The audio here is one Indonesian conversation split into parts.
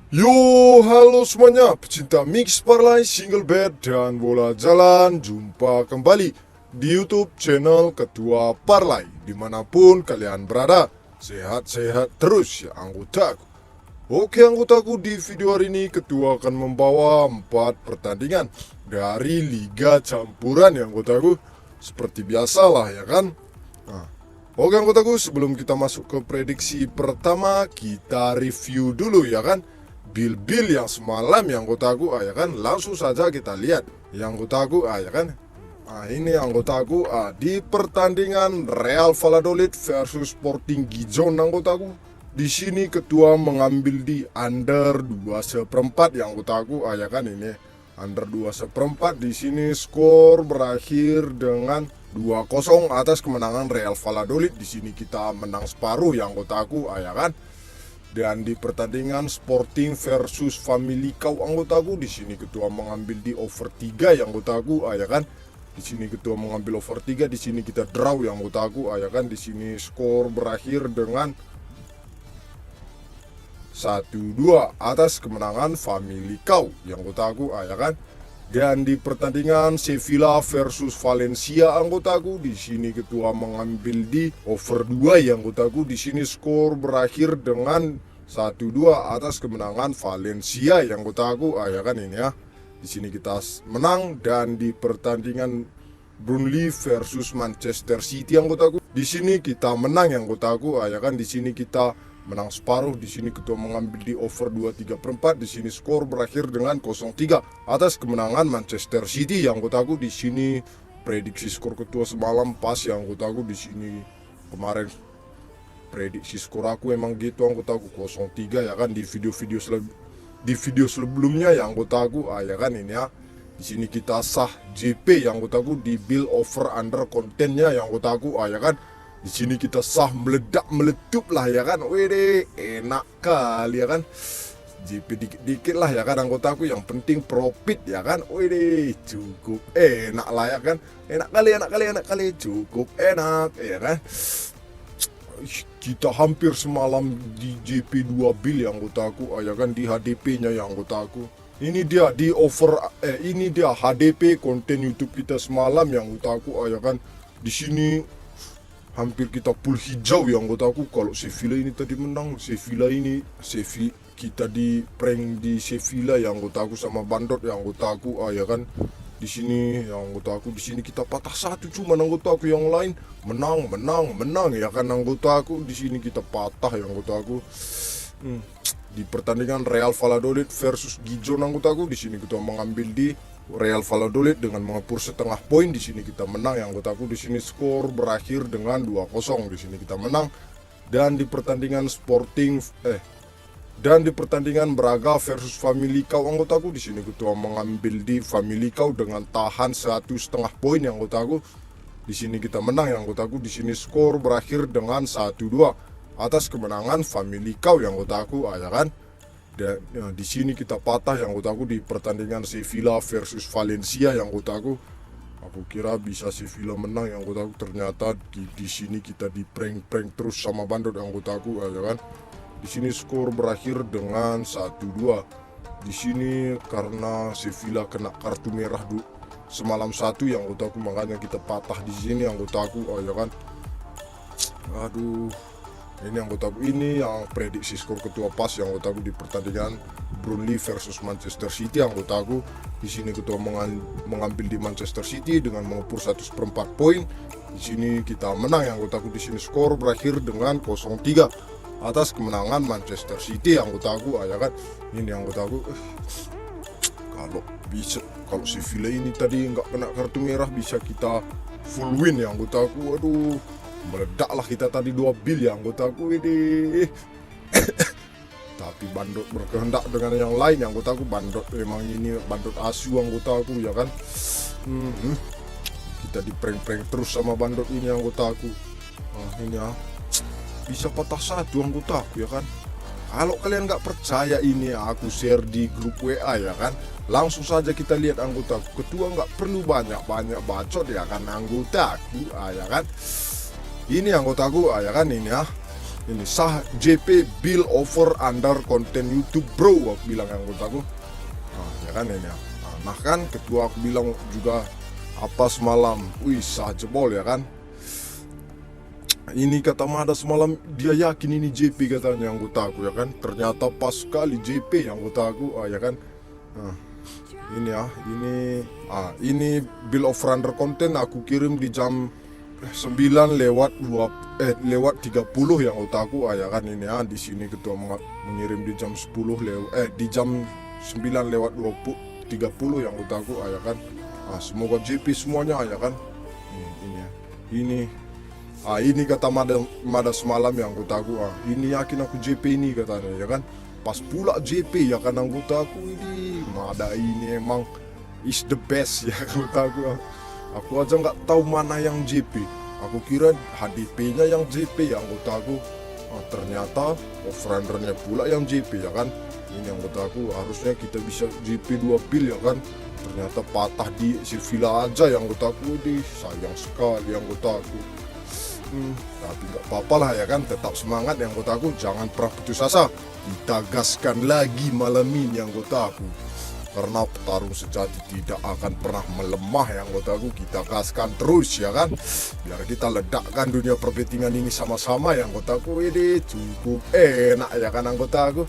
Yo, halo semuanya, pecinta mix parlay, single bed, dan bola jalan. Jumpa kembali di YouTube channel Ketua Parlay. Dimanapun kalian berada, sehat-sehat terus ya anggotaku. Oke anggotaku, di video hari ini Ketua akan membawa 4 pertandingan dari Liga Campuran ya anggotaku. Seperti biasalah ya kan. Nah, oke anggotaku, sebelum kita masuk ke prediksi pertama, kita review dulu ya kan. Bil-bil yang semalam yang anggotaku ya kan, langsung saja kita lihat yang anggotaku ya kan. Ini anggotaku di pertandingan Real Valladolid versus Sporting Gijon anggotaku. Di sini Ketua mengambil di under 2/4 yang anggotaku ya kan, ini under 2/4. Di sini skor berakhir dengan 2-0 atas kemenangan Real Valladolid. Di sini kita menang separuh yang anggotaku ya kan. Dan di pertandingan Sporting versus Family Kau anggotaku, di sini Ketua mengambil di over 3 yang anggotaku ya kan. Di sini Ketua mengambil over 3, di sini kita draw yang anggotaku ya kan. Di sini skor berakhir dengan 1-2 atas kemenangan Family Kau yang anggotaku ya kan. Dan di pertandingan Sevilla versus Valencia anggotaku, di sini Ketua mengambil di over 2 yang anggotaku. Di sini skor berakhir dengan 1-2 atas kemenangan Valencia yang anggotaku ya kan, ini ya. Di sini kita menang. Dan di pertandingan Burnley versus Manchester City anggotaku, di sini kita menang yang anggotaku ya kan. Di sini kita menang separuh. Di sini Ketua mengambil di over 2/3/4. Di sini skor berakhir dengan 0-3 atas kemenangan Manchester City yang anggotaku. Di sini prediksi skor Ketua semalam pas yang anggotaku. Di sini kemarin prediksi skor aku emang gitu anggotaku, 0-3 ya kan. Di video sebelumnya yang anggotaku ya kan, ini ya. Di sini kita sah JP yang anggotaku di bill over under kontennya yang anggotaku ya kan. Di sini kita sah meledak meletup lah ya kan. Wede, enak kali ya kan. JP dikit-dikit lah ya kan anggotaku, yang penting profit ya kan. Wede, cukup enak lah ya kan. Enak kali, cukup enak ya kan. Kita hampir semalam di JP 2 bil yang anggotaku ya kan, di HDP-nya yang anggotaku. Ini dia di over ini dia HDP konten YouTube kita semalam yang anggotaku ya kan. Di sini hampir kita full hijau yang anggotaku. Kalau Sevilla ini tadi menang, kita di prank di Sevilla yang anggotaku sama Bandot yang anggotaku ya kan. Di sini yang anggotaku, di sini kita patah satu, cuma anggotaku yang lain menang ya kan anggotaku. Di sini kita patah yang anggotaku. Di pertandingan Real Valladolid versus Gijon anggotaku, di sini kita mengambil di Real Valladolid dengan mengepur setengah poin. Di sini kita menang yang anggotaku. Di sini skor berakhir dengan 2-0. Di sini kita menang. Dan di pertandingan Braga versus Family Kau anggotaku, di sini Ketua mengambil di Family Kau dengan tahan 1,5 poin yang anggotaku. Di sini kita menang yang anggotaku. Di sini skor berakhir dengan 1-2 atas kemenangan Family Kau yang anggotaku ya kan. Dan di sini kita patah yang anggotaku di pertandingan Sevilla versus Valencia yang anggotaku. Aku kira bisa Sevilla menang yang anggotaku, ternyata di sini kita di prank terus sama Bandot yang anggotaku ya kan. Di sini skor berakhir dengan 1-2. Di sini karena Sevilla kena kartu merah semalam 1 yang anggotaku, makanya kita patah di sini anggotaku ya kan. Aduh, ini anggotaku, ini yang prediksi skor Ketua pas yang anggotaku di pertandingan Burnley versus Manchester City anggotaku. Di sini Ketua mengambil di Manchester City dengan mengepur 1/4 poin. Di sini kita menang yang anggotaku. Di sini skor berakhir dengan 0-3 atas kemenangan Manchester City anggotaku ya kan. Ini anggotaku, kalau Sevilla ini tadi nggak kena kartu merah bisa kita full win ya anggotaku. Aduh, meledaklah kita tadi 2 bil ya anggotaku ini. Tapi Bandot berkehendak dengan yang lain yang anggotaku. Bandot memang ini Bandot asu anggotaku ya kan. Kita di prank terus sama Bandot ini anggotaku. Ini ya, bisa patah satu anggotaku ya kan. Kalau kalian nggak percaya, ini aku share di grup WA ya kan. Langsung saja kita lihat anggotaku. Ketua nggak perlu banyak bacot ya kan anggotaku ya kan. Ini anggotaku ya kan, ini ya. Ini sah JP bill over under konten YouTube bro, aku bilang anggotaku. Nah, ya kan ini ya. Nah kan ketua aku bilang juga apa semalam, wih sah jebol ya kan. Ini kata Mada semalam dia yakin ini JP katanya anggotaku ya kan. Ternyata pas sekali JP anggotaku, ya kan. Nah, ini ya, ini bill of under content aku kirim di jam 9 lewat 30 yang otaku, ya kan ini ya. Di sini ketua mengirim di jam 10 di jam 9 lewat 30 yang otaku, ya kan. Semoga JP semuanya ya kan. Ini ya. Ini kata Mada semalam yang otaku, ini yakin aku JP ini katanya ya kan. Pas pula JP ya kan anggotaku, ini Mada ini emang is the best ya anggotaku. Aku aja nggak tahu mana yang JP. Aku kira HDP-nya yang JP ya anggotaku. Ternyata offrandernya pula yang JP ya kan. Ini anggotaku, harusnya kita bisa JP 2 bill ya kan. Ternyata patah di si Villa aja yang anggotaku, di sayang sekali anggotaku. Tapi nggak apa-apa lah ya kan, tetap semangat yang anggotaku, jangan pernah putus asa. Kita gaskan lagi malam ini yang anggotaku. Karena petarung sejati tidak akan pernah melemah yang anggotaku, kita gaskan terus ya kan. Biar kita ledakkan dunia perbetingan ini sama-sama yang anggotaku, ini cukup enak ya kan anggotaku.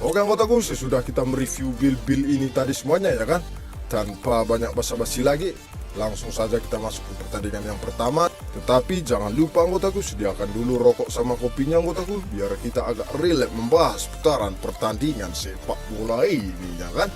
Oke anggotaku, sesudah kita mereview bil-bil ini tadi semuanya ya kan, tanpa banyak basa-basi lagi, langsung saja kita masuk ke pertandingan yang pertama. Tetapi jangan lupa anggotaku, sediakan dulu rokok sama kopinya anggotaku, biar kita agak rileks membahas putaran pertandingan sepak bola ini ya kan.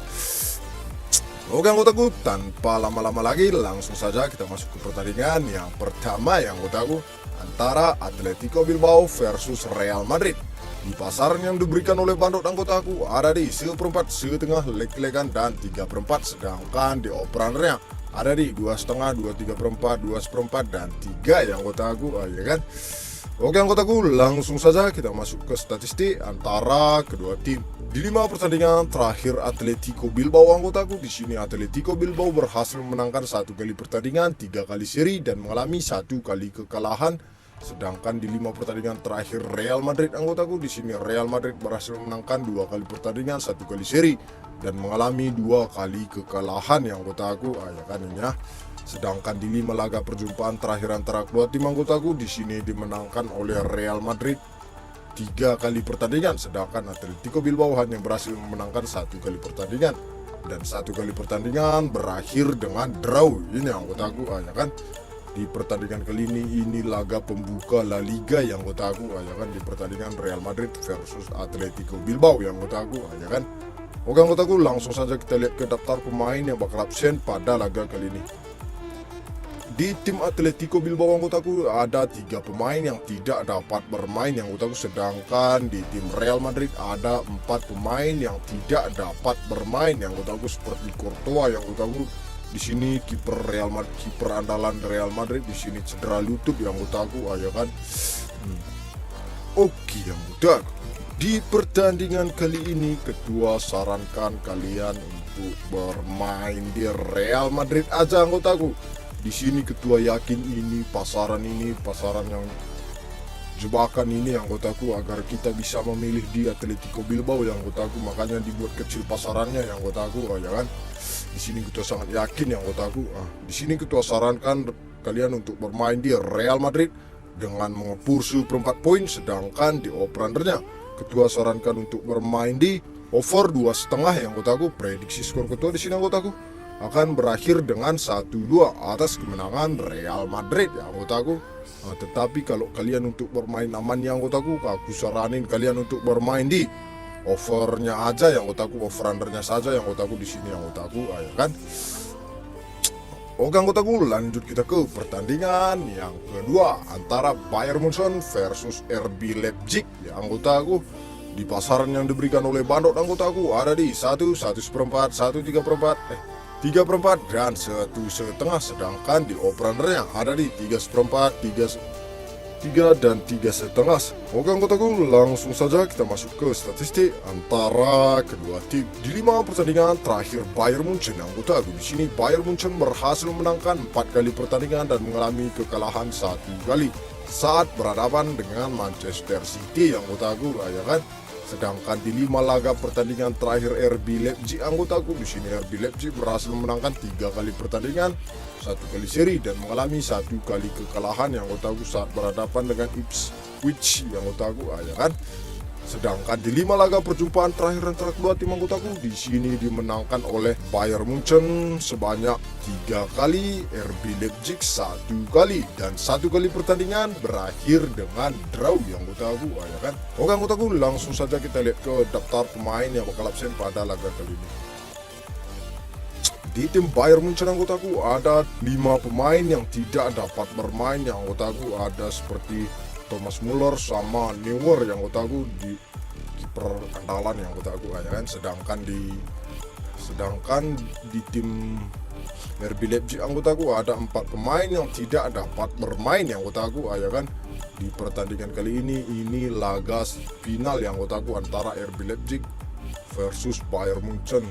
Oke anggotaku, tanpa lama-lama lagi langsung saja kita masuk ke pertandingan yang pertama yang anggotaku, antara Atletico Bilbao versus Real Madrid. Di pasaran yang diberikan oleh bandot anggotaku ada di 1/4, setengah, leg-legan, dan 3/4. Sedangkan di operandernya ada di 2,5, 2/3/4, 2/4, dan 3 yang anggotaku, ya kan. Oke anggotaku, langsung saja kita masuk ke statistik antara kedua tim. Di 5 pertandingan terakhir Atletico Bilbao anggotaku, di sini Atletico Bilbao berhasil memenangkan 1 kali pertandingan, 3 kali seri, dan mengalami 1 kali kekalahan. Sedangkan di 5 pertandingan terakhir Real Madrid anggotaku, di sini Real Madrid berhasil memenangkan 2 kali pertandingan, 1 kali seri, dan mengalami 2 kali kekalahan yang anggotaku, ya kan ini ya. Sedangkan di 5 laga perjumpaan terakhir antara kedua tim anggotaku, di sini dimenangkan oleh Real Madrid 3 kali pertandingan, sedangkan Atletico Bilbao hanya berhasil memenangkan 1 kali pertandingan, dan 1 kali pertandingan berakhir dengan draw. Ini anggotaku, ya kan. Di pertandingan kali ini laga pembuka La Liga yang anggotaku, ya kan, di pertandingan Real Madrid versus Atletico Bilbao yang anggotaku, ya kan. Oke anggotaku, langsung saja kita lihat ke daftar pemain yang bakal absen pada laga kali ini. Di tim Atletico Bilbao anggotaku ada 3 pemain yang tidak dapat bermain yang anggotaku, sedangkan di tim Real Madrid ada 4 pemain yang tidak dapat bermain yang anggotaku, seperti Courtois yang anggotaku. Di sini kiper Real Madrid, kiper andalan Real Madrid di sini cedera lutut yang anggotaku, ya kan. Oke anggotaku, di pertandingan kali ini ketua sarankan kalian untuk bermain di Real Madrid aja anggotaku. Di sini ketua yakin ini pasaran yang jebakan ini anggotaku, agar kita bisa memilih di Atletico Bilbao yang anggotaku, makanya dibuat kecil pasarannya yang anggotaku, ya kan. Di sini ketua sangat yakin yang anggotaku. Di sini ketua sarankan kalian untuk bermain di Real Madrid dengan mengepur 1/4 poin, sedangkan di operandernya ketua sarankan untuk bermain di over 2,5 yang anggotaku. Prediksi skor ketua di sini anggotaku akan berakhir dengan 1-2 atas kemenangan Real Madrid ya anggotaku. Tetapi kalau kalian untuk bermain aman ya anggotaku, aku saranin kalian untuk bermain di overnya aja yang anggotaku, overundernya saja yang anggotaku di sini yang anggotaku, ya kan. Oke anggotaku, lanjut kita ke pertandingan yang kedua antara Bayern Munchen versus RB Leipzig ya anggotaku. Di pasaran yang diberikan oleh bandot anggotaku ada di 1/1/4, 3/4, dan 1,5, sedangkan di operandernya ada di 3/4, 3 dan 3,5. Oke anggotaku, langsung saja kita masuk ke statistik antara kedua tim. Di 5 pertandingan terakhir Bayern Munchen anggotaku, di sini Bayern Munchen berhasil memenangkan 4 kali pertandingan dan mengalami kekalahan 1 kali. saat berhadapan dengan Manchester City anggotaku, ya kan. Sedangkan di 5 laga pertandingan terakhir RB Leipzig anggotaku, di sini RB Leipzig berhasil memenangkan 3 kali pertandingan, 1 kali seri dan mengalami 1 kali kekalahan yang anggotaku saat berhadapan dengan Ipswich yang anggotaku, ya kan. Sedangkan di 5 laga perjumpaan terakhir antara kedua tim anggotaku, di sini dimenangkan oleh Bayern Munchen sebanyak 3 kali, RB Leipzig 1 kali, dan 1 kali pertandingan berakhir dengan draw yang anggotaku, ya kan. Oke anggotaku, langsung saja kita lihat ke daftar pemain yang bakal absen pada laga kali ini. Di tim Bayern Munchen anggotaku ada 5 pemain yang tidak dapat bermain yang anggotaku, ada seperti Thomas Muller sama Neuer yang anggotaku di kiper andalan yang anggotaku, ya kan. Sedangkan di tim RB Leipzig anggotaku ada 4 pemain yang tidak dapat bermain yang anggotaku, ya kan. Di pertandingan kali ini laga final yang anggotaku antara RB Leipzig versus Bayern Munchen.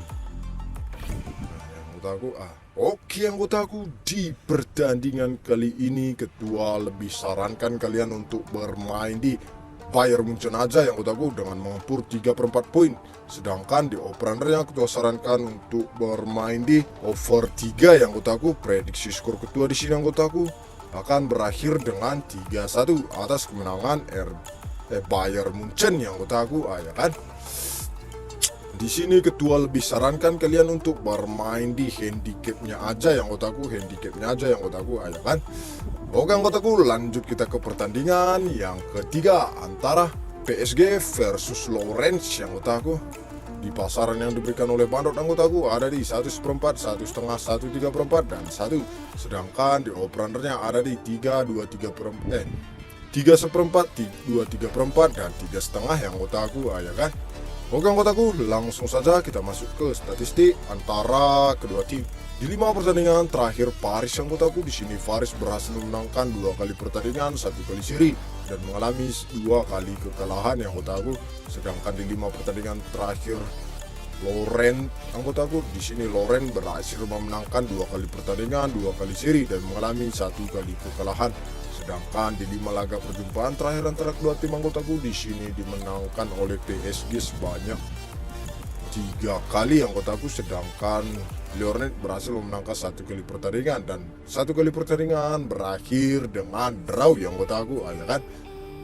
Oke anggotaku, di pertandingan kali ini ketua lebih sarankan kalian untuk bermain di Bayern Munchen aja yang anggotaku dengan mengepur 3/4 poin. Sedangkan di operandernya ketua sarankan untuk bermain di over 3 yang anggotaku. Prediksi skor ketua di sini anggotaku akan berakhir dengan 3-1 atas kemenangan Bayern Munchen yang anggotaku, ya kan. Di sini ketua lebih sarankan kalian untuk bermain di handicapnya aja yang anggotaku, ya kan. Oke anggotaku, lanjut kita ke pertandingan yang ketiga antara PSG versus Lorient yang anggotaku. Di pasaran yang diberikan oleh Bandot anggotaku ada di 1/4, 1,5, 1/3, dan 1. Sedangkan di operandernya ada di 3, 2, 3/4, 3/4, 2, 3/4, dan 3,5 yang anggotaku, ya kan. Oke anggotaku, langsung saja kita masuk ke statistik antara kedua tim. Di 5 pertandingan terakhir Paris anggotaku, di sini Paris berhasil memenangkan 2 kali pertandingan, 1 kali seri dan mengalami 2 kali kekalahan yang anggotaku. Sedangkan di 5 pertandingan terakhir Lorient anggotaku, di sini Lorient berhasil memenangkan 2 kali pertandingan, 2 kali seri dan mengalami 1 kali kekalahan. Sedangkan di 5 laga perjumpaan terakhir antara kedua tim anggotaku, di sini dimenangkan oleh PSG sebanyak 3 kali anggotaku. Sedangkan Lorient berhasil memenangkan 1 kali pertandingan dan 1 kali pertandingan berakhir dengan draw yang anggotaku, ya kan.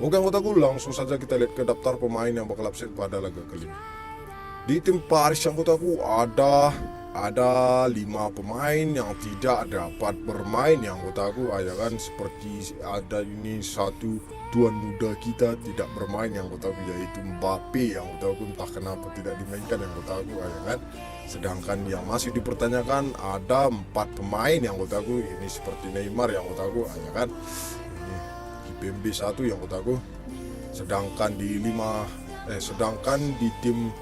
Oke anggotaku, langsung saja kita lihat ke daftar pemain yang bakal absen pada laga kali ini. Di tim Paris anggotaku ada 5 pemain yang tidak dapat bermain yang anggotaku, ya kan. Seperti ada ini satu tuan muda kita tidak bermain yang anggotaku, yaitu Mbappe yang anggotaku, entah kenapa tidak dimainkan yang anggotaku, ya kan. Sedangkan yang masih dipertanyakan ada 4 pemain yang anggotaku, ini seperti Neymar yang anggotaku, ya kan. Ini Kimpembe 1 yang anggotaku. Sedangkan di tim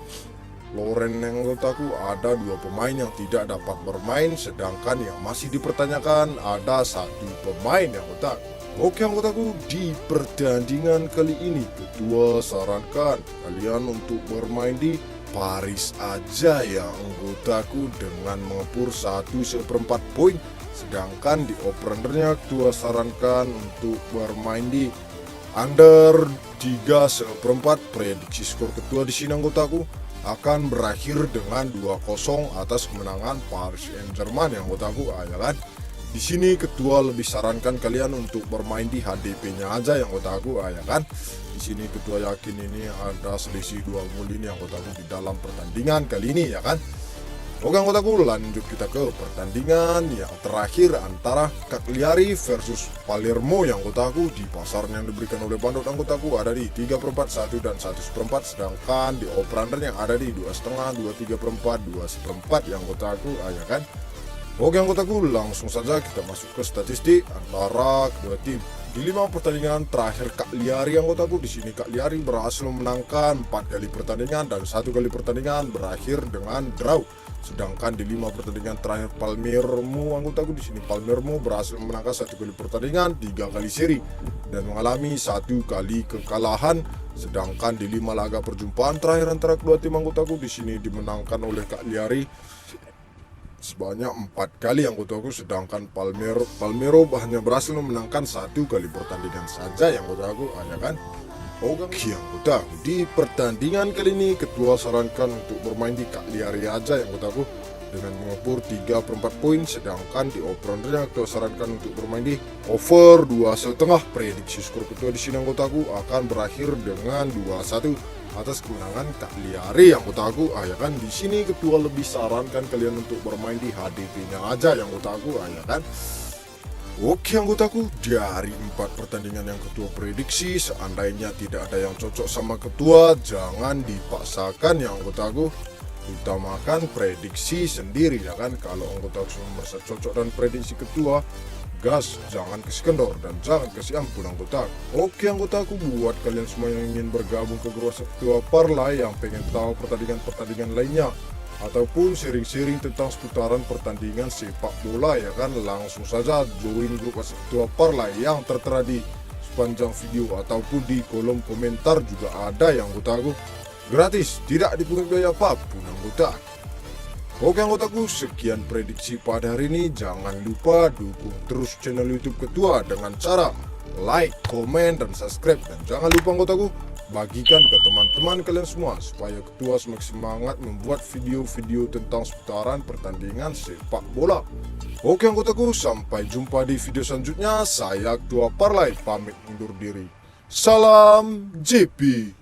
Lorient yang anggotaku ada 2 pemain yang tidak dapat bermain, sedangkan yang masih dipertanyakan ada 1 pemain yang anggotaku. Oke anggotaku, di pertandingan kali ini ketua sarankan kalian untuk bermain di Paris aja ya anggotaku dengan mengepur 1/4 poin. Sedangkan di operandernya ketua sarankan untuk bermain di under 3/4. Prediksi skor ketua di sini anggotaku akan berakhir dengan 2-0 atas kemenangan Paris Saint-Germain yang anggotaku, ya kan. Di sini ketua lebih sarankan kalian untuk bermain di HDP-nya aja yang anggotaku, ya kan. Di sini ketua yakin ini ada selisih 2 gol ini yang anggotaku di dalam pertandingan kali ini, ya kan. Oke anggotaku, lanjut kita ke pertandingan yang terakhir antara Cagliari versus Palermo yang anggotaku. Di pasaran yang diberikan oleh Bandot anggotaku ada di 3/4, 1 dan 1/4. Sedangkan di operander yang ada di 2,5, 2, 3/4, 2/4 yang anggotaku, ya kan. Oke anggotaku, langsung saja kita masuk ke statistik antara kedua tim. Di 5 pertandingan terakhir Cagliari anggotaku, di sini Cagliari berhasil memenangkan 4 kali pertandingan dan 1 kali pertandingan berakhir dengan draw. Sedangkan di 5 pertandingan terakhir Palermo anggotaku, di sini Palermo berhasil memenangkan 1 kali pertandingan, 3 kali seri dan mengalami 1 kali kekalahan. Sedangkan di 5 laga perjumpaan terakhir antara kedua tim anggotaku, di sini dimenangkan oleh Cagliari sebanyak 4 kali anggotaku, sedangkan Palmero hanya berhasil memenangkan 1 kali pertandingan saja anggotaku, ya kan. Oke anggotaku, di pertandingan kali ini ketua sarankan untuk bermain di Kak Liari aja anggotaku dengan mengepur 3/4 poin, sedangkan di over-undernya ketua sarankan untuk bermain di over 2,5. Prediksi skor ketua di sini anggotaku akan berakhir dengan 2-1 atas kemenangan Kak Liari anggotaku, ya kan. Di sini ketua lebih sarankan kalian untuk bermain di HDP-nya aja anggotaku, ya kan. Oke anggotaku, dari 4 pertandingan yang ketua prediksi, seandainya tidak ada yang cocok sama ketua, jangan dipaksakan ya anggotaku. Utamakan prediksi sendiri ya kan. Kalau anggota merasa cocok dan prediksi ketua, gas, jangan kasih kendor dan jangan kasih ampun anggota. Oke anggotaku, buat kalian semua yang ingin bergabung ke grup ketua Parlay, yang pengen tahu pertandingan-pertandingan lainnya ataupun sharing-sharing tentang seputaran pertandingan sepak bola ya kan, langsung saja join grup ketua Parlay yang tertera di sepanjang video ataupun di kolom komentar juga ada ya anggotaku. Gratis, tidak dipungut biaya apapun anggota. Oke anggotaku, sekian prediksi pada hari ini. Jangan lupa dukung terus channel YouTube Ketua dengan cara like, komen, dan subscribe. Dan jangan lupa anggotaku, bagikan ke teman-teman kalian semua supaya Ketua semakin semangat membuat video-video tentang seputaran pertandingan sepak bola. Oke anggotaku, sampai jumpa di video selanjutnya. Saya Ketua Parlay pamit undur diri. Salam JP.